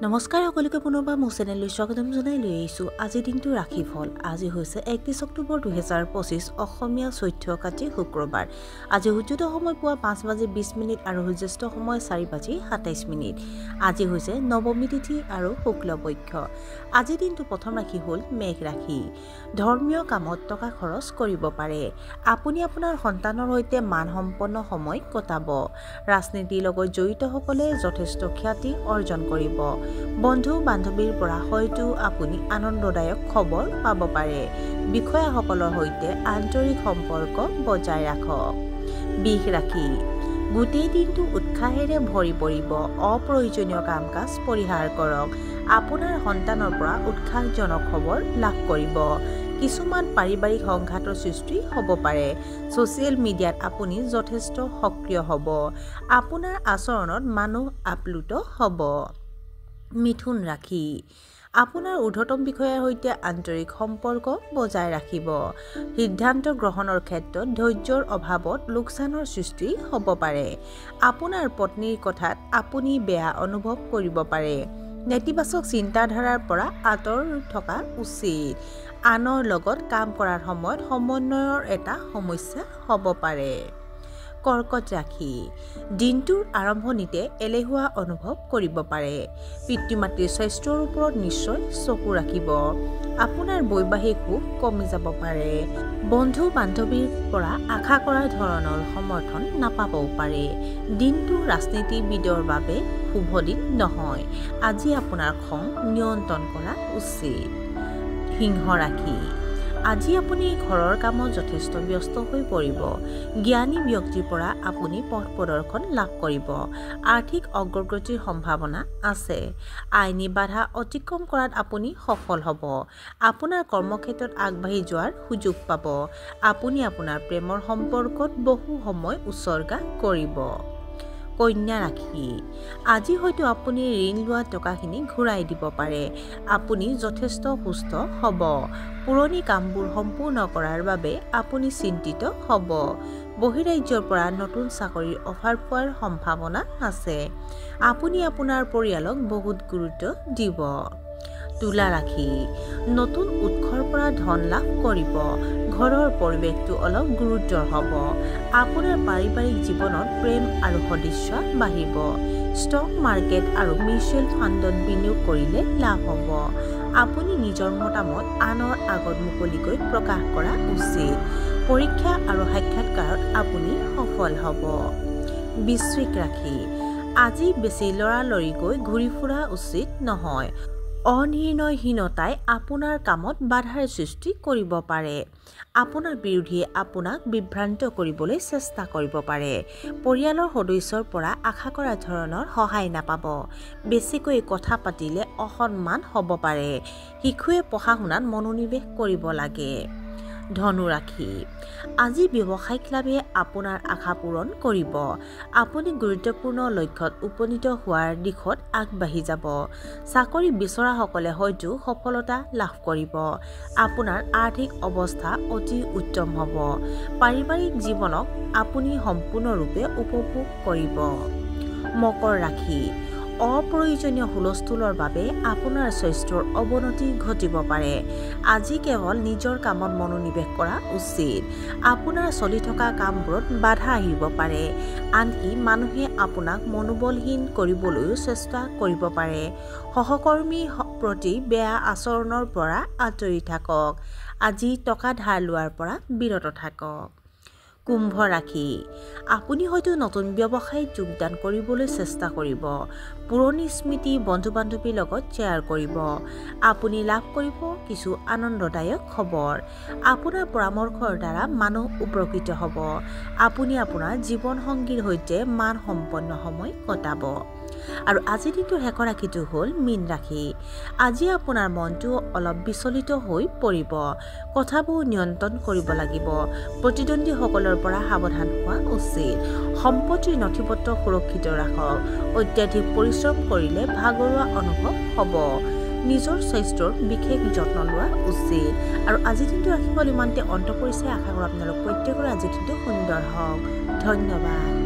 নমস্কাৰ সকলোকে পুনৰবাৰ মোৰ চেনেললৈ স্বাগতম জনাই লৈ আহিছোঁ। আজিৰ দিনটো ৰাশি ফল। আজি হৈছে 31 অক্টোবৰ 2025 অসমীয়া চৈধ্য কাতি শুক্ৰবাৰ। আজি সূৰ্যোদয় সময় পুৱা 5:20 আৰু সূৰ্যাস্ত সময় 4:27। আজি হৈছে নৱমী তিথি আৰু শুক্লপক্ষ। আজিৰ দিনটো প্ৰথম ৰাশি হ'ল মেঘ ৰাশি। ধৰ্মীয় কামত টকা খৰচ কৰিব পাৰে। আপুনি আপোনাৰ সন্তানৰ সৈতে মানসম্পন্ন সময় কটাব। ৰাজনীতিৰ লগত জড়িতসকলে যথেষ্ট খ্যাতি অৰ্জন কৰিব। বন্ধু বান্ধৱীৰ পৰা হয়তো আপুনি আনন্দদায়ক খবৰ পাব পাৰে। বিষয়াসকলৰ সৈতে আন্তৰিক সম্পৰ্ক বজাই ৰাখক। বৃষ ৰাশি। গোটেই দিনটো উৎসাহেৰে ভৰি পৰিব। অপ্ৰয়োজনীয় কাম কাজ পৰিহাৰ কৰক। আপোনাৰ সন্তানৰ পৰা উৎসাহজনক খবৰ লাভ কৰিব। কিছুমান পাৰিবাৰিক সংঘাতৰ সৃষ্টি হ'ব পাৰে। ছ'চিয়েল মিডিয়াত আপুনি যথেষ্ট সক্ৰিয় হ'ব। আপোনাৰ আচৰণত মানুহ আপ্লুত হ'ব। মিথুন ৰাশি। আপোনাৰ ঊৰ্ধ্বতম বিষয়াৰ সৈতে আন্তৰিক সম্পৰ্ক বজাই ৰাখিব। সিদ্ধান্ত গ্ৰহণৰ ক্ষেত্ৰত ধৈৰ্যৰ অভাৱত লোকচানৰ সৃষ্টি হ'ব পাৰে। আপোনাৰ পত্নীৰ কথাত আপুনি বেয়া অনুভৱ কৰিব পাৰে। নেতিবাচক চিন্তাধাৰাৰ পৰা আঁতৰি থকা উচিত। আনৰ লগত কাম কৰাৰ সময়ত সমন্বয়ৰ এটা সমস্যা হ'ব পাৰে। কৰ্কট ৰাশি। দিনটোৰ আৰম্ভণিতে এলেহুৱা অনুভৱ কৰিব পাৰে। পিতৃ মাতৃৰ স্বাস্থ্যৰ ওপৰত নিশ্চয় চকু ৰাখিব। আপোনাৰ বৈবাহিক সুখ কমি যাব পাৰে। বন্ধু বান্ধৱীৰ পৰা আশা কৰা ধৰণৰ সমৰ্থন নাপাবও পাৰে। দিনটো ৰাজনীতিবিদৰ বাবে শুভ দিন নহয়। আজি আপোনাৰ খং নিয়ন্ত্ৰণ কৰা উচিত। সিংহ ৰাশি। আজি আপুনি ঘৰৰ কামত যথেষ্ট ব্যস্ত হৈ পৰিব। জ্ঞানী ব্যক্তিৰ পৰা আপুনি পথ প্ৰদৰ্শন লাভ কৰিব। আৰ্থিক অগ্ৰগতিৰ সম্ভাৱনা আছে। আইনী বাধা অতিক্ৰম কৰাত আপুনি সফল হ'ব। আপোনাৰ কৰ্মক্ষেত্ৰত আগবাঢ়ি যোৱাৰ সুযোগ পাব। আপুনি আপোনাৰ প্ৰেমৰ সম্পৰ্কত বহু সময় উচৰ্গা কৰিব। কন্যা ৰাশি। আজি হয়তো আপুনি ঋণ লোৱা টকাখিনি ঘূৰাই দিব পাৰে। আপুনি যথেষ্ট সুস্থ হ'ব। পুৰণি কামবোৰ সম্পূৰ্ণ কৰাৰ বাবে আপুনি চিন্তিত হ'ব। বহিৰাজ্যৰ পৰা নতুন চাকৰিৰ অফাৰ পোৱাৰ সম্ভাৱনা আছে। আপুনি আপোনাৰ পৰিয়ালক বহুত গুৰুত্ব দিব। তুলা ৰাশি। নতুন উৎসৰ পৰা ধন লাভ কৰিব। ঘৰৰ পৰিৱেশটো অলপ গুৰুতৰ হ'ব। আপোনাৰ পাৰিবাৰিক জীৱনত প্ৰেম আৰু সদিচ্ছা বাঢ়িব। ষ্টক মাৰ্কেট আৰু মিউচুৱেল ফাণ্ডত বিনিয়োগ কৰিলে লাভ হ'ব। আপুনি নিজৰ মতামত আনৰ আগত মুকলিকৈ প্ৰকাশ কৰা উচিত। পৰীক্ষা আৰু সাক্ষাৎকাৰত আপুনি সফল হ'ব। বৃশ্চিক ৰাশি। আজি বেছি লৰালৰিকৈ ঘূৰি ফুৰা উচিত নহয়। অনিৰ্ণয়হীনতাই আপোনাৰ কামত বাধাৰ সৃষ্টি কৰিব পাৰে। আপোনাৰ বিৰোধীয়ে আপোনাক বিভ্ৰান্ত কৰিবলৈ চেষ্টা কৰিব পাৰে। পৰিয়ালৰ সদস্যৰ পৰা আশা কৰা ধৰণৰ সহায় নাপাব। বেছিকৈ কথা পাতিলে অসন্মান হ'ব পাৰে। শিশুৱে পঢ়া শুনাত মনোনিৱেশ কৰিব লাগে। ধনু ৰাশি। আজি ব্যৱসায়িক লাভে আপোনাৰ আশা পূৰণ কৰিব। আপুনি গুৰুত্বপূৰ্ণ লক্ষ্যত উপনীত হোৱাৰ দিশত আগবাঢ়ি যাব। চাকৰি বিচৰাসকলে হয়তো সফলতা লাভ কৰিব। আপোনাৰ আৰ্থিক অৱস্থা অতি উত্তম হ'ব। পাৰিবাৰিক জীৱনক আপুনি সম্পূৰ্ণৰূপে উপভোগ কৰিব। মকৰ ৰাশি। অপ্ৰয়োজনীয় হুলস্থুলৰ বাবে আপোনাৰ স্বাস্থ্যৰ অৱনতি ঘটিব পাৰে। আজি কেৱল নিজৰ কামত মনোনিৱেশ কৰা উচিত। আপোনাৰ চলি থকা কামবোৰত বাধা আহিব পাৰে। আনকি মানুহে আপোনাক মনোবলহীন কৰিবলৈও চেষ্টা কৰিব পাৰে। সহকৰ্মীৰ প্ৰতি বেয়া আচৰণৰ পৰা আঁতৰি থাকক। আজি টকা ধাৰ লোৱাৰ পৰা বিৰত থাকক। কুম্ভ ৰাশি। আপুনি হয়তো নতুন ব্যৱসায়ত যোগদান কৰিবলৈ চেষ্টা কৰিব। পুৰণি স্মৃতি বন্ধু বান্ধৱীৰ লগত শ্বেয়াৰ কৰিব। আপুনি লাভ কৰিব কিছু আনন্দদায়ক খবৰ। আপোনাৰ পৰামৰ্শৰ দ্বাৰা মানুহ উপকৃত হ'ব। আপুনি আপোনাৰ জীৱনসংগীৰ সৈতে মানসম্পন্ন সময় কটাব। আৰু আজিৰ দিনটোৰ শেষৰ ৰাশিটো হ'ল মীন ৰাশি। আজি আপোনাৰ মনটো অলপ বিচলিত হৈ পৰিব। কথাবোৰ নিয়ন্ত্ৰণ কৰিব লাগিব। প্ৰতিদ্বন্দ্বীসকলৰ পৰা সাৱধান হোৱা উচিত। সম্পত্তিৰ নথিপত্ৰ সুৰক্ষিত ৰাখক। অত্যাধিক পৰিশ্ৰম কৰিলে ভাগৰুৱা অনুভৱ হ'ব। নিজৰ স্বাস্থ্যৰ বিশেষ যত্ন লোৱা উচিত। আৰু আজিৰ দিনটো ৰাশিফল ইমানতে অন্ত পৰিছে। আশা কৰোঁ আপোনালোক প্ৰত্যেকৰে আজিৰ দিনটো সুন্দৰ হওক। ধন্যবাদ।